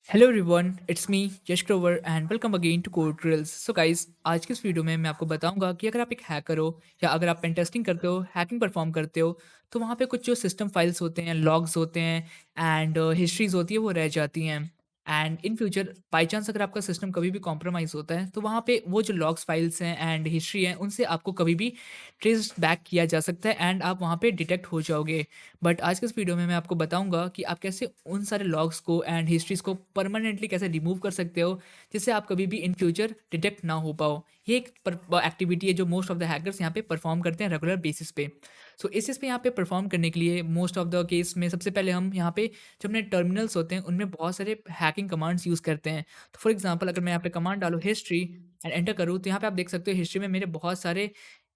Hello everyone, it's me Yash Grover and welcome again to code drills. So guys, आज की इस video में मैं आपको बताऊंगा कि अगर आप एक हैकर हो या अगर आप पेन टेस्टिंग करते हो, हैकिंग परफॉर्म करते हो, तो वहाँ पे कुछ जो सिस्टम फाइल्स होते हैं, लॉग्स होते हैं एंड हिस्ट्रीज होती है, वो रह जाती हैं। And in future by chance अगर आपका सिस्टम कभी भी कॉम्प्रोमाइज़ होता है, तो वहाँ पे वो जो लॉग्स फाइल्स हैं एंड हिस्ट्री है, उनसे आपको कभी भी ट्रेस बैक किया जा सकता है एंड आप वहाँ पे डिटेक्ट हो जाओगे। बट आज के इस वीडियो में मैं आपको बताऊंगा कि आप कैसे उन सारे लॉग्स को एंड हिस्ट्रीज को परमानेंटली कैसे रिमूव कर सकते हो, जिससे आप कभी भी इन फ्यूचर डिटेक्ट ना हो पाओ। ये एक एक्टिविटी है जो मोस्ट ऑफ द हैकर्स यहाँ पे परफॉर्म करते हैं रेगुलर बेसिस पे। सो इस चीज़ पे यहाँ पे परफॉर्म करने के लिए मोस्ट ऑफ द केस में सबसे पहले हम यहाँ पे जो अपने टर्मिनल्स होते हैं उनमें बहुत सारे हैकिंग कमांड्स यूज़ करते हैं। तो फॉर एग्जाम्पल, अगर मैं यहाँ पे कमांड डालूँ हिस्ट्री एंड एंटर करूँ, तो यहाँ पे आप देख सकते हो हिस्ट्री में मेरे बहुत सारे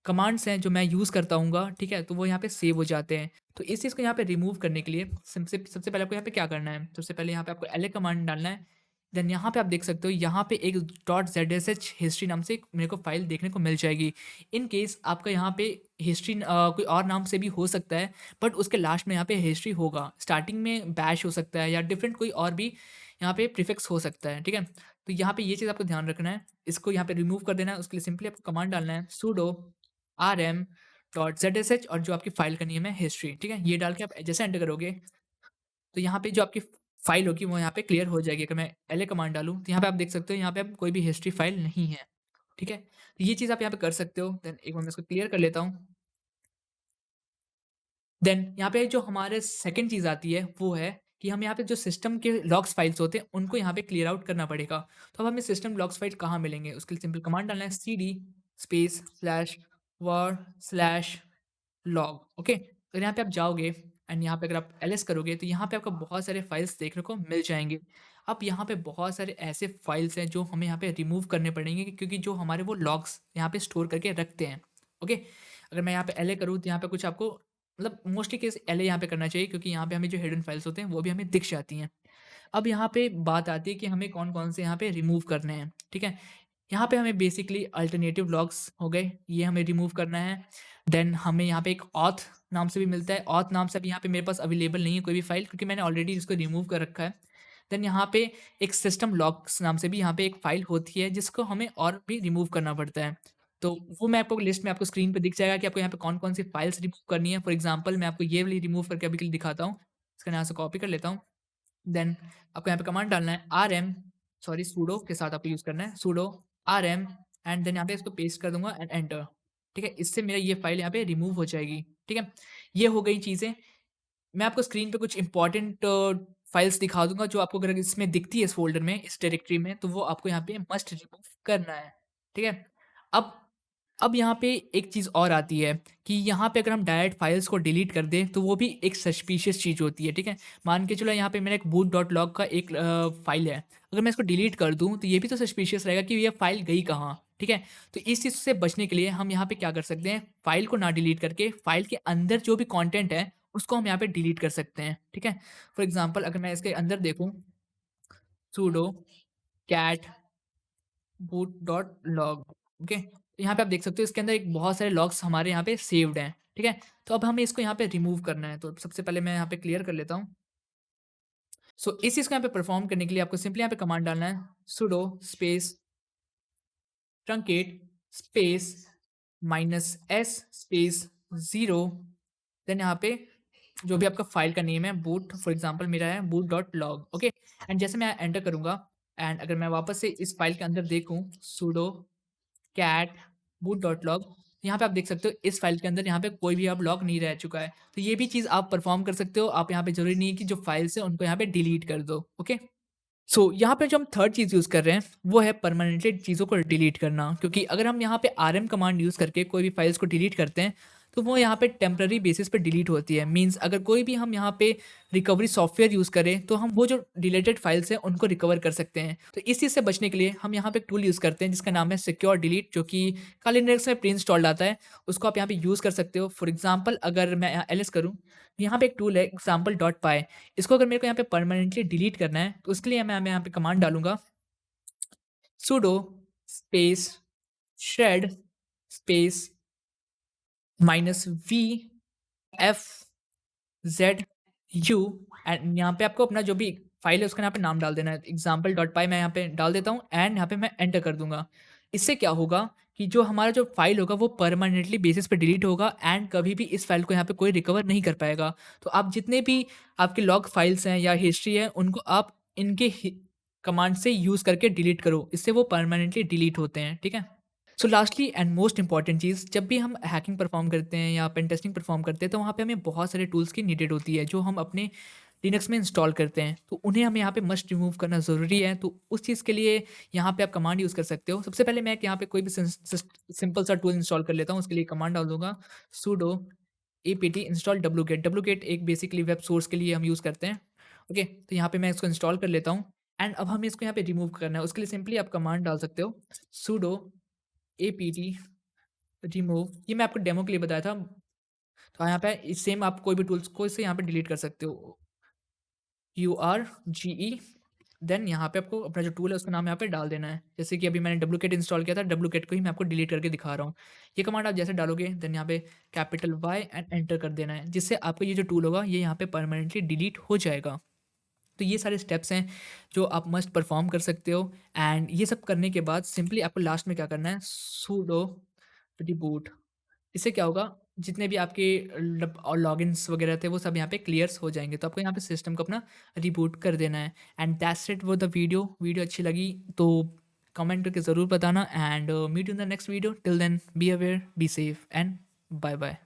कमांड्स हैं जो मैं यूज़ करता हूँगा, ठीक है? तो वो यहाँ पे सेव हो जाते हैं। तो इस चीज़ को यहाँ पे रिमूव करने के लिए सबसे सबसे पहले आपको यहाँ पे क्या करना है, सबसे पहले यहाँ पे आपको एलए कमांड डालना है। देन यहाँ पे आप देख सकते हो, यहाँ पे एक .zsh हिस्ट्री नाम से एक मेरे को फाइल देखने को मिल जाएगी। इन केस आपका यहाँ पे हिस्ट्री कोई और नाम से भी हो सकता है, बट उसके लास्ट में यहाँ पे हिस्ट्री होगा। स्टार्टिंग में बैश हो सकता है या डिफरेंट कोई और भी यहाँ पे प्रीफिक्स हो सकता है, ठीक है? तो यहाँ पे ये चीज़ आपको ध्यान रखना है। इसको यहाँ पे रिमूव कर देना है, उसके लिए सिंपली आपको कमांड डालना है sudo rm.zsh और जो आपकी फ़ाइल का नेम है हिस्ट्री, ठीक है? ये डाल के आप जैसे एंटर करोगे, तो यहाँ पे जो आपकी फ़ाइल होगी वो यहाँ पे क्लियर हो जाएगी। अगर मैं एलए कमांड डालूँ, तो यहाँ पे आप देख सकते हो, यहाँ पे अब कोई भी हिस्ट्री फ़ाइल नहीं है, ठीक है? तो ये चीज़ आप यहाँ पे कर सकते हो। देन एक बार मैं इसको क्लियर कर लेता हूँ। देन यहाँ पे जो हमारे सेकंड चीज़ आती है, वो है कि हम यहाँ पे जो सिस्टम के लॉग्स फाइल्स होते हैं, उनको यहाँ पे क्लियर आउट करना पड़ेगा। तो अब हमें सिस्टम लॉग्स फाइल कहाँ मिलेंगे? उसके लिए सिंपल कमांड डालना है cd space slash var slash log, okay? तो यहाँ पे आप जाओगे एंड यहाँ पे अगर आप एलएस करोगे, तो यहाँ पे आपको बहुत सारे फाइल्स देखने को मिल जाएँगे। अब यहाँ पे बहुत सारे ऐसे फाइल्स हैं जो हमें यहाँ पे रिमूव करने पड़ेंगे, क्योंकि जो हमारे वो लॉग्स यहाँ पे स्टोर करके रखते हैं, ओके? अगर मैं यहाँ पे एलए करूँ, तो यहाँ पे कुछ आपको मतलब मोस्टली केस एलए यहाँ पे करना चाहिए, क्योंकि यहाँ पे हमें जो हिडन फाइल्स होते हैं वो भी हमें दिख जाती हैं। अब यहाँ पे बात आती है कि हमें कौन-कौन से यहाँ पे रिमूव करने हैं, ठीक है? यहाँ पे हमें बेसिकली अल्टरनेटिव लॉग्स हो गए, ये हमें रिमूव करना है। देन हमें यहाँ पे एक ऑथ नाम से भी मिलता है। ऑथ नाम से अभी यहाँ पे मेरे पास अवेलेबल नहीं है कोई भी फ़ाइल, क्योंकि मैंने ऑलरेडी इसको रिमूव कर रखा है। देन यहाँ पे एक सिस्टम लॉग्स नाम से भी यहाँ पे एक फ़ाइल होती है, जिसको हमें और भी रिमूव करना पड़ता है। तो वो मैं आपको लिस्ट में आपको स्क्रीन पे दिख जाएगा कि आपको यहाँ पे कौन-कौन सी फ़ाइल्स रिमूव करनी है। फॉर एग्ज़ाम्पल, मैं आपको ये वाली रिमूव करके अभी के लिए दिखाता हूँ। इसको मैं यहाँ से कॉपी कर लेता हूँ। देन आपको यहाँ पे कमांड डालना है आरएम, सॉरी सूडो के साथ आपको यूज़ करना है सूडो आरएम एंड देन यहाँ पे इसको पेस्ट कर दूँगा एंड एंटर, ठीक है? इससे मेरा ये फाइल यहाँ पे रिमूव हो जाएगी, ठीक है? ये हो गई चीज़ें। मैं आपको स्क्रीन पे कुछ इम्पोर्टेंट फाइल्स दिखा दूँगा, जो आपको अगर इसमें दिखती है इस फ़ोल्डर में, इस डायरेक्टरी में, तो वो आपको यहाँ पे मस्ट रिमूव करना है, ठीक है? अब अब यहाँ पे एक चीज़ और आती है कि यहाँ पे अगर हम डायरेक्ट फाइल्स को डिलीट कर दें, तो वो भी एक सस्पिशियस चीज़ होती है, ठीक है? मान के चलो यहाँ पे मेरा एक boot डॉट लॉग का एक फाइल है। अगर मैं इसको डिलीट कर दूँ, तो ये भी तो सस्पिशियस रहेगा कि ये फाइल गई कहाँ, ठीक है? तो इस चीज़ से बचने के लिए हम यहाँ पे क्या कर सकते हैं, फाइल को ना डिलीट करके फाइल के अंदर जो भी कंटेंट है, उसको हम यहाँ पे डिलीट कर सकते हैं, ठीक है? फॉर एग्ज़ाम्पल, अगर मैं इसके अंदर देखूँ, sudo cat boot dot log, okay? तो यहाँ पे आप देख सकते हो, इसके अंदर एक बहुत सारे लॉग्स हमारे यहाँ पे सेव्ड हैं, ठीक है? तो अब हमें इसको यहाँ पे रिमूव करना है, तो सबसे पहले मैं यहाँ पे क्लियर कर लेता हूँ। सो इस चीज़ को यहाँ पे परफॉर्म करने के लिए आपको सिंपली यहाँ पे कमांड डालना है sudo space truncate space -s space 0। Then यहाँ पे जो भी आपका फाइल का नेम है, बूट, फॉर एग्जांपल मेरा है boot dot log, okay? And जैसे मैं एंटर करूँगा एंड अगर मैं वापस से इस फाइल के अंदर देखूँ, sudo cat boot dot log, यहाँ पे आप देख सकते हो इस फाइल के अंदर यहाँ पे कोई भी अब लॉग नहीं रह चुका है। तो ये भी चीज़ आप परफॉर्म कर सकते हो। आप यहाँ पे ज़रूरी नहीं है कि जो फाइल्स हैं उनको यहाँ पे डिलीट कर दो, ओके? सो यहाँ पे जो हम थर्ड चीज़ यूज़ कर रहे हैं, वो है परमानेंटली चीज़ों को डिलीट करना। क्योंकि अगर हम यहाँ पे आरएम कमांड यूज़ करके कोई भी फाइल्स को डिलीट करते हैं, तो वो यहाँ पे टेम्पररी बेसिस पे डिलीट होती है। मीन्स अगर कोई भी हम यहाँ पे रिकवरी सॉफ्टवेयर यूज़ करें, तो हम वो जो डिलीटेड फाइल्स हैं उनको रिकवर कर सकते हैं। तो इस चीज़ से बचने के लिए हम यहाँ पे एक टूल यूज़ करते हैं, जिसका नाम है सिक्योर डिलीट, जो कि काइंड लिनक्स में प्री इंस्टॉल्ड आता है। उसको आप यहाँ पे यूज़ कर सकते हो। फॉर एग्जाम्पल, अगर मैं यहाँ एलएस करूँ, यहाँ पे एक टूल है एग्जाम्पल डॉट पाई। इसको अगर मेरे को यहाँ पे परमानेंटली डिलीट करना है, तो उसके लिए मैं यहाँ पे कमांड डालूँगा sudo space shred space -v f z u and यहाँ पे आपको अपना जो भी फ़ाइल है उसका यहाँ पे नाम डाल देना है। example.py मैं यहाँ पे डाल देता हूँ एंड यहाँ पे मैं एंटर कर दूँगा। इससे क्या होगा कि जो हमारा जो फ़ाइल होगा वो परमानेंटली बेसिस पे डिलीट होगा एंड कभी भी इस फ़ाइल को यहाँ पे कोई रिकवर नहीं कर पाएगा। तो आप जितने भी आपके लॉग फ़ाइल्स हैं या हिस्ट्री है उनको आप इनके ही कमांड से यूज़ करके डिलीट करो। इससे वो परमानेंटली डिलीट होते हैं, ठीक है? So lastly and most important चीज़, जब भी हम हैकिंग परफॉर्म करते हैं या पेन टेस्टिंग परफॉर्म करते हैं तो वहाँ पे हमें बहुत सारे टूल्स की नीडेड होती है जो हम अपने लिनक्स में इंस्टॉल करते हैं, तो उन्हें हमें यहाँ पे मस्ट रिमूव करना ज़रूरी है। तो उस चीज़ के लिए यहाँ पे आप कमांड यूज़ कर सकते हो। सबसे पहले मैं एक यहाँ पे कोई भी सिंपल सा टूल इंस्टॉल कर लेता हूँ। उसके लिए कमांड डाल दूंगा sudo apt install wget। wget एक बेसिकली वेब सोर्स के लिए हम यूज़ करते हैं। ओके, तो यहाँ पे मैं इसको इंस्टॉल कर लेता हूँ एंड अब हमें इसको यहाँ पे रिमूव करना है। उसके लिए सिंपली आप कमांड डाल सकते हो sudo apt रिमूव। ये मैं आपको डेमो के लिए बताया था। तो यहाँ पे सेम आप कोई भी टूल्स को इससे यहाँ पे डिलीट कर सकते हो। URGE देन यहाँ पे आपको अपना जो टूल है उसका नाम यहाँ पे डाल देना है। जैसे कि अभी मैंने डुप्लिकेट इंस्टॉल किया था, डुप्लिकेट को ही मैं आपको डिलीट करके दिखा रहा हूँ। ये कमांड आप जैसे डालोगे देन यहाँ पे कैपिटल Y एंड एंटर कर देना है, जिससे आपका ये जो टूल होगा ये यहाँ पे परमानेंटली डिलीट हो जाएगा। तो ये सारे स्टेप्स हैं जो आप मस्ट परफॉर्म कर सकते हो एंड ये सब करने के बाद सिंपली आपको लास्ट में क्या करना है, sudo reboot। इससे क्या होगा, जितने भी आपके लॉगिन्स वगैरह थे वो सब यहाँ पे क्लियर्स हो जाएँगे। तो आपको यहाँ पे सिस्टम को अपना रिबूट कर देना है and that's it for the video. Video अच्छी लगी तो कमेंट करके ज़रूर बताना and meet you in the next video. Till then be aware, be safe and bye bye.